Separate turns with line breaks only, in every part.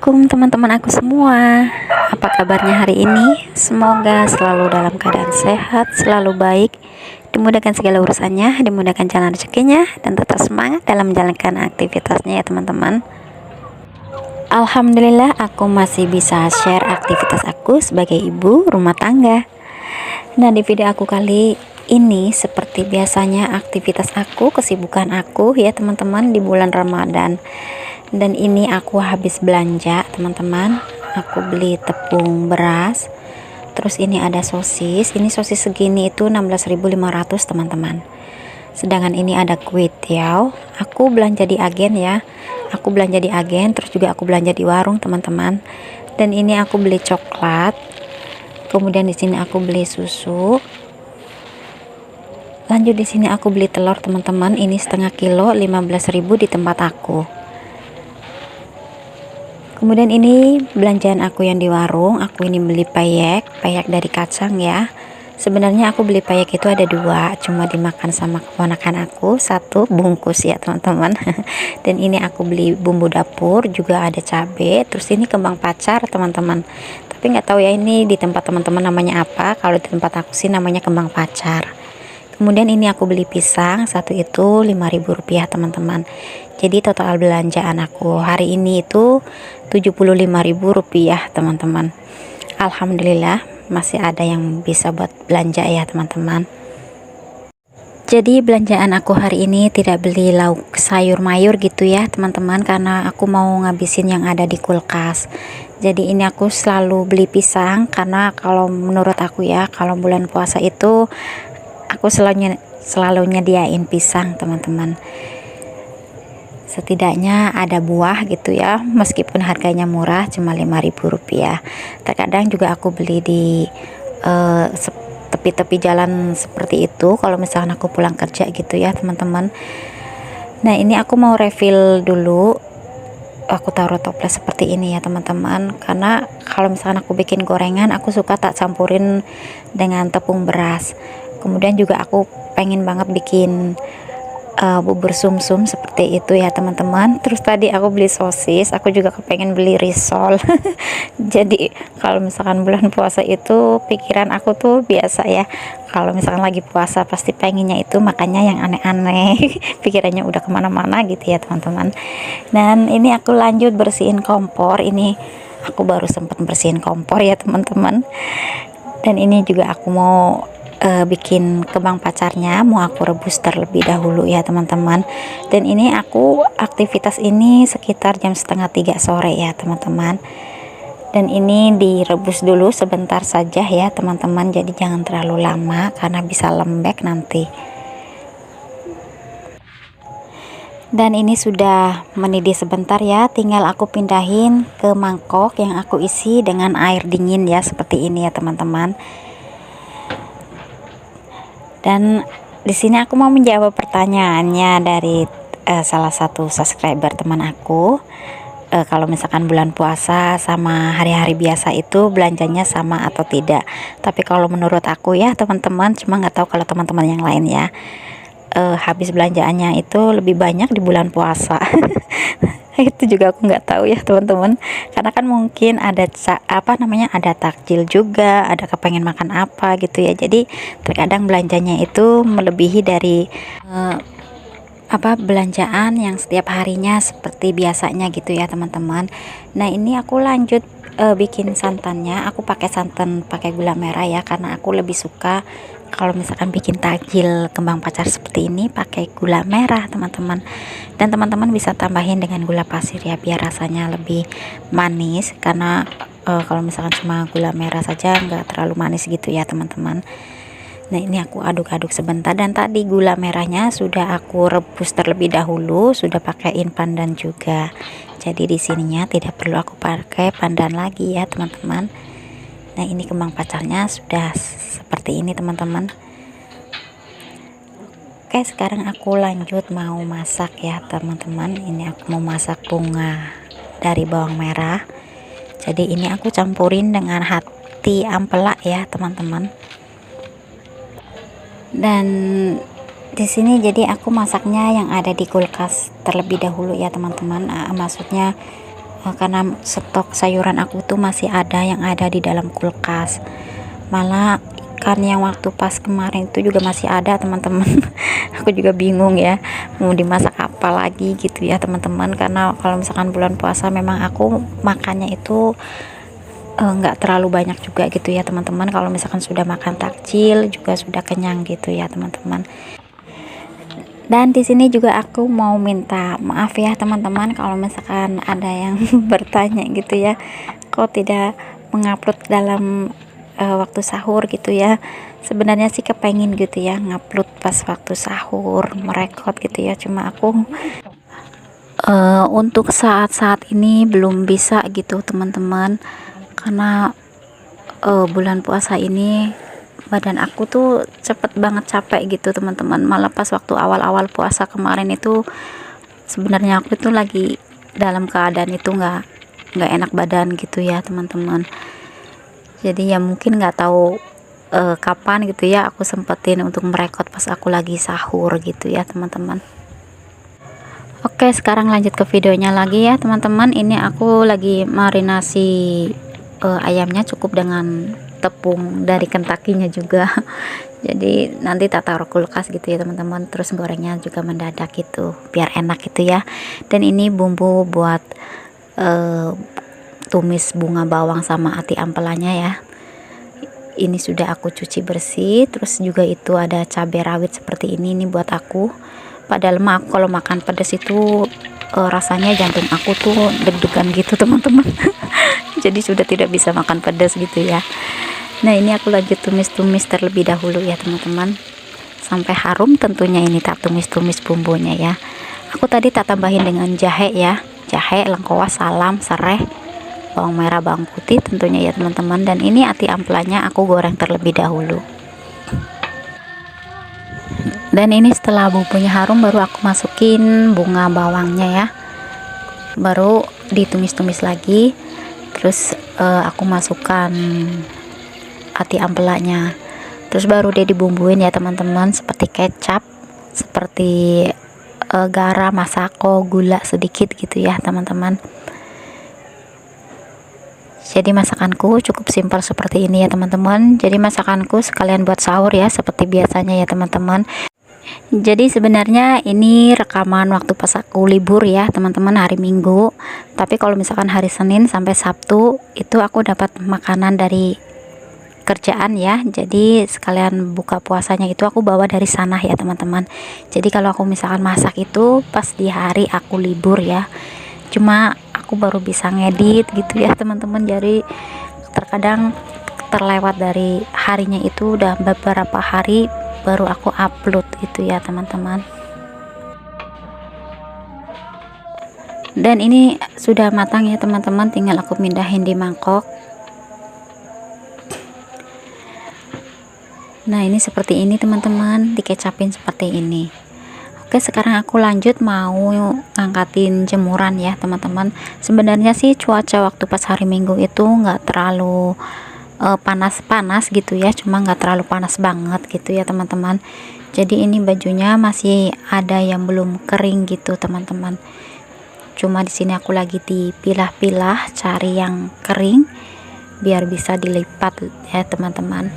Assalamualaikum teman-teman aku semua. Apa kabarnya hari ini? Semoga selalu dalam keadaan sehat, selalu baik, dimudahkan segala urusannya, dimudahkan jalan rezekinya, dan tetap semangat dalam menjalankan aktivitasnya ya teman-teman. Alhamdulillah aku masih bisa share aktivitas aku sebagai ibu rumah tangga. Nah, di video aku kali ini seperti biasanya aktivitas aku, kesibukan aku ya teman-teman di bulan Ramadan. Dan ini aku habis belanja teman-teman. Aku beli tepung beras. Terus ini ada sosis. Ini sosis segini itu 16.500 teman-teman. Sedangkan ini ada kue tiaw. Aku belanja di agen ya. Aku belanja di agen, terus juga aku belanja di warung teman-teman. Dan ini aku beli coklat. Kemudian di sini aku beli susu. Lanjut di sini aku beli telur teman-teman. Ini setengah kilo 15.000 di tempat aku. Kemudian ini belanjaan aku yang di warung. Aku ini beli peyek dari kacang ya. Sebenarnya aku beli peyek itu ada dua, cuma dimakan sama keponakan aku satu bungkus ya teman-teman. Dan ini aku beli bumbu dapur, juga ada cabai. Terus ini kembang pacar teman-teman. Tapi nggak tahu ya ini di tempat teman-teman namanya apa. Kalau di tempat aku sih namanya kembang pacar. Kemudian ini aku beli pisang, satu itu 5.000 rupiah teman-teman. Jadi total belanjaan aku hari ini itu 75.000 rupiah teman-teman. Alhamdulillah masih ada yang bisa buat belanja ya teman-teman. Jadi belanjaan aku hari ini tidak beli lauk sayur mayur gitu ya teman-teman, karena aku mau ngabisin yang ada di kulkas. Jadi ini aku selalu beli pisang, karena kalau menurut aku ya, kalau bulan puasa itu aku selalu nyediain pisang teman-teman. Setidaknya ada buah gitu ya, meskipun harganya murah cuma 5.000 rupiah. Terkadang juga aku beli di tepi-tepi jalan seperti itu kalau misalkan aku pulang kerja gitu ya teman-teman. Nah, ini aku mau refill dulu. Aku taruh toples seperti ini ya teman-teman, karena kalau misalkan aku bikin gorengan aku suka tak campurin dengan tepung beras. Kemudian juga aku pengen banget bikin bubur sumsum seperti itu ya teman-teman. Terus tadi aku beli sosis, aku juga kepengen beli risol. Jadi kalau misalkan bulan puasa itu pikiran aku tuh biasa ya, kalau misalkan lagi puasa pasti pengennya itu makanya yang aneh-aneh. Pikirannya udah kemana-mana gitu ya teman-teman. Dan ini aku lanjut bersihin kompor. Ini aku baru sempat bersihin kompor ya teman-teman. Dan ini juga aku mau bikin kembang pacarnya, mau aku rebus terlebih dahulu ya teman-teman. Dan ini aku aktivitas ini sekitar jam setengah 3 sore ya teman-teman. Dan ini direbus dulu sebentar saja ya teman-teman, jadi jangan terlalu lama karena bisa lembek nanti. Dan ini sudah mendidih sebentar ya, tinggal aku pindahin ke mangkok yang aku isi dengan air dingin ya, seperti ini ya teman-teman. Dan di sini aku mau menjawab pertanyaannya dari salah satu subscriber teman aku. Kalau misalkan bulan puasa sama hari-hari biasa itu belanjanya sama atau tidak. Tapi kalau menurut aku ya teman-teman, cuma nggak tahu kalau teman-teman yang lain ya, habis belanjaannya itu lebih banyak di bulan puasa. Itu juga aku nggak tahu ya teman-teman, karena kan mungkin ada ada takjil juga, ada kepengen makan apa gitu ya. Jadi terkadang belanjanya itu melebihi dari belanjaan yang setiap harinya seperti biasanya gitu ya teman-teman. Nah, ini aku lanjut bikin santannya. Aku pakai santan pakai gula merah ya, karena aku lebih suka kalau misalkan bikin takjil kembang pacar seperti ini pakai gula merah teman-teman. Dan teman-teman bisa tambahin dengan gula pasir ya, biar rasanya lebih manis, karena kalau misalkan cuma gula merah saja nggak terlalu manis gitu ya teman-teman. Nah, ini aku aduk-aduk sebentar, dan tadi gula merahnya sudah aku rebus terlebih dahulu, sudah pakaiin pandan juga. Jadi di sininya tidak perlu aku pakai pandan lagi ya teman-teman. Nah, ini kembang pacarnya sudah seperti ini teman-teman. Oke, sekarang aku lanjut mau masak ya teman-teman. Ini aku mau masak bunga dari bawang merah. Jadi ini aku campurin dengan hati ampela ya teman-teman. Dan di sini jadi aku masaknya yang ada di kulkas terlebih dahulu ya teman-teman. Maksudnya karena stok sayuran aku tuh masih ada yang ada di dalam kulkas. Malah ikan yang waktu pas kemarin itu juga masih ada teman-teman. Aku juga bingung ya mau dimasak apa lagi gitu ya teman-teman, karena kalau misalkan bulan puasa memang aku makannya itu nggak terlalu banyak juga gitu ya teman-teman. Kalau misalkan sudah makan takjil juga sudah kenyang gitu ya teman-teman. Dan di sini juga aku mau minta maaf ya teman-teman kalau misalkan ada yang bertanya gitu ya, kok tidak mengupload dalam waktu sahur gitu ya. Sebenarnya sih kepengen gitu ya ngupload pas waktu sahur, merekod gitu ya, cuma aku untuk saat-saat ini belum bisa gitu teman-teman, karena bulan puasa ini badan aku tuh cepet banget capek gitu teman-teman. Malah pas waktu awal-awal puasa kemarin itu sebenarnya aku itu lagi dalam keadaan itu nggak enak badan gitu ya teman-teman. Jadi ya mungkin nggak tahu kapan gitu ya aku sempetin untuk merekod pas aku lagi sahur gitu ya teman-teman. Oke, sekarang lanjut ke videonya lagi ya teman-teman. Ini aku lagi marinasi ayamnya cukup dengan tepung dari Kentucky-nya juga. Jadi nanti tak taruh kulkas gitu ya teman-teman. Terus gorengnya juga mendadak gitu biar enak gitu ya. Dan ini bumbu buat tumis bunga bawang sama ati ampelanya ya. Ini sudah aku cuci bersih. Terus juga itu ada cabai rawit seperti ini buat aku. Padahal mah aku kalau makan pedas itu rasanya jantung aku tuh deg-degan gitu teman-teman. Jadi sudah tidak bisa makan pedas gitu ya. Nah ini aku lanjut tumis-tumis terlebih dahulu ya teman-teman, sampai harum tentunya. Ini tak tumis-tumis bumbunya ya. Aku tadi tak tambahin dengan jahe ya, jahe, lengkoas, salam, serai, bawang merah, bawang putih tentunya ya teman-teman. Dan ini ati ampelanya aku goreng terlebih dahulu. Dan ini setelah bumbunya harum baru aku masukin bunga bawangnya ya, baru ditumis-tumis lagi. Terus aku masukkan ati ampelanya, terus baru dia dibumbuin ya teman-teman, seperti kecap, seperti garam, masako, gula sedikit gitu ya teman-teman. Jadi masakanku cukup simpel seperti ini ya teman-teman. Jadi masakanku sekalian buat sahur ya seperti biasanya ya teman-teman. Jadi sebenarnya ini rekaman waktu pas aku libur ya teman-teman, hari Minggu. Tapi kalau misalkan hari Senin sampai Sabtu itu aku dapat makanan dari kerjaan ya. Jadi sekalian buka puasanya itu aku bawa dari sana ya teman-teman. Jadi kalau aku misalkan masak itu pas di hari aku libur ya. Cuma aku baru bisa ngedit gitu ya teman-teman. Jadi terkadang terlewat dari harinya itu udah beberapa hari baru aku upload gitu ya teman-teman. Dan ini sudah matang ya teman-teman, tinggal aku pindahin di mangkok. Nah ini seperti ini teman-teman, dikecapin seperti ini. Oke, sekarang aku lanjut mau ngangkatin jemuran ya teman-teman. Sebenarnya sih cuaca waktu pas hari Minggu itu nggak terlalu panas-panas gitu ya, cuma nggak terlalu panas banget gitu ya teman-teman. Jadi ini bajunya masih ada yang belum kering gitu teman-teman. Cuma di sini aku lagi dipilah-pilah cari yang kering biar bisa dilipat ya teman-teman.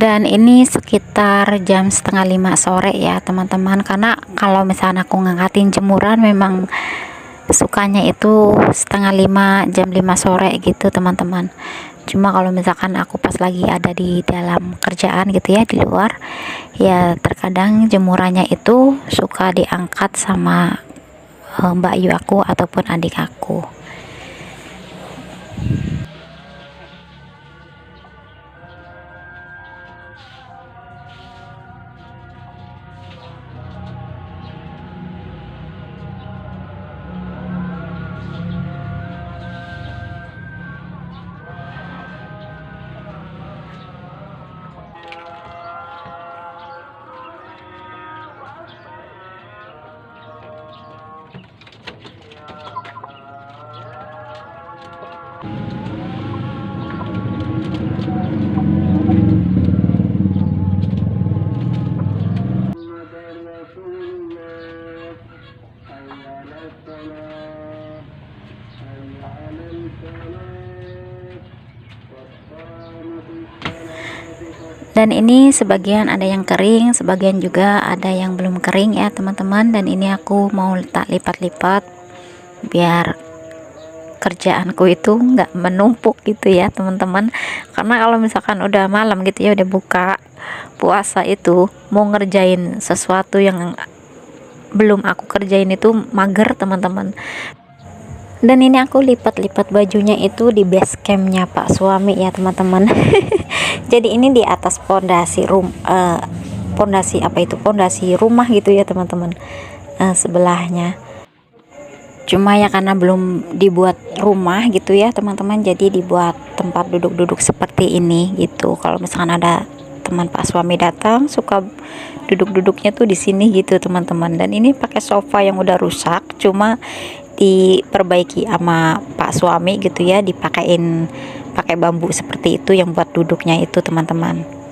Dan ini sekitar jam setengah 5 sore ya teman-teman, karena kalau misalnya aku ngangkatin jemuran memang sukanya itu setengah 5, jam 5 sore gitu teman-teman. Cuma kalau misalkan aku pas lagi ada di dalam kerjaan gitu ya di luar ya, terkadang jemurannya itu suka diangkat sama Mbak Yu aku ataupun adik aku. Dan ini sebagian ada yang kering, sebagian juga ada yang belum kering ya teman-teman. Dan ini aku mau letak lipat-lipat biar kerjaanku itu nggak menumpuk gitu ya teman-teman. Karena kalau misalkan udah malam gitu ya, udah buka puasa itu, mau ngerjain sesuatu yang belum aku kerjain itu mager teman-teman. Dan ini aku lipat-lipat bajunya itu di base campnya Pak suami ya teman-teman. Jadi ini di atas pondasi pondasi rumah gitu ya teman-teman, sebelahnya. Cuma ya karena belum dibuat rumah gitu ya teman-teman, jadi dibuat tempat duduk-duduk seperti ini gitu. Kalau misalkan ada teman Pak suami datang, suka duduk-duduknya tuh di sini gitu teman-teman. Dan ini pakai sofa yang udah rusak, cuma diperbaiki sama Pak suami gitu ya, dipakein pakai bambu seperti itu yang buat duduknya itu teman-teman.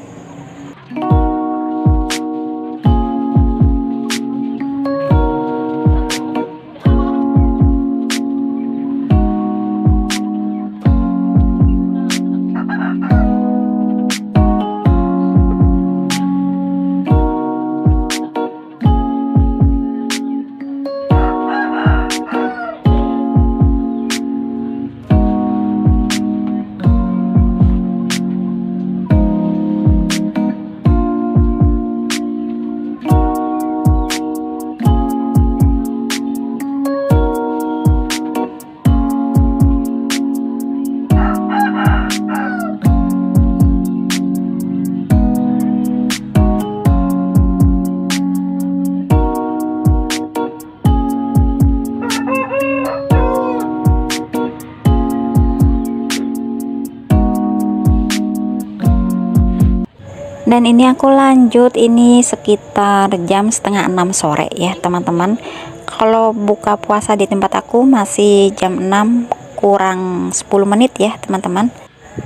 Dan ini aku lanjut, ini sekitar jam setengah 6 sore ya teman-teman. Kalau buka puasa di tempat aku masih jam 6 kurang 10 menit ya teman-teman.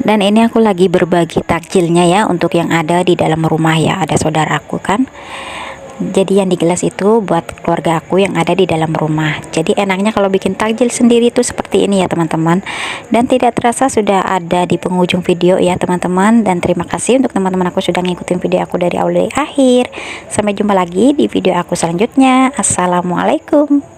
Dan ini aku lagi berbagi takjilnya ya untuk yang ada di dalam rumah ya, ada saudaraku kan. Jadi yang di gelas itu buat keluarga aku yang ada di dalam rumah. Jadi enaknya kalau bikin takjil sendiri itu seperti ini ya teman-teman. Dan tidak terasa sudah ada di penghujung video ya teman-teman. Dan terima kasih untuk teman-teman aku sudah ngikutin video aku dari awal dari akhir. Sampai jumpa lagi di video aku selanjutnya. Assalamualaikum.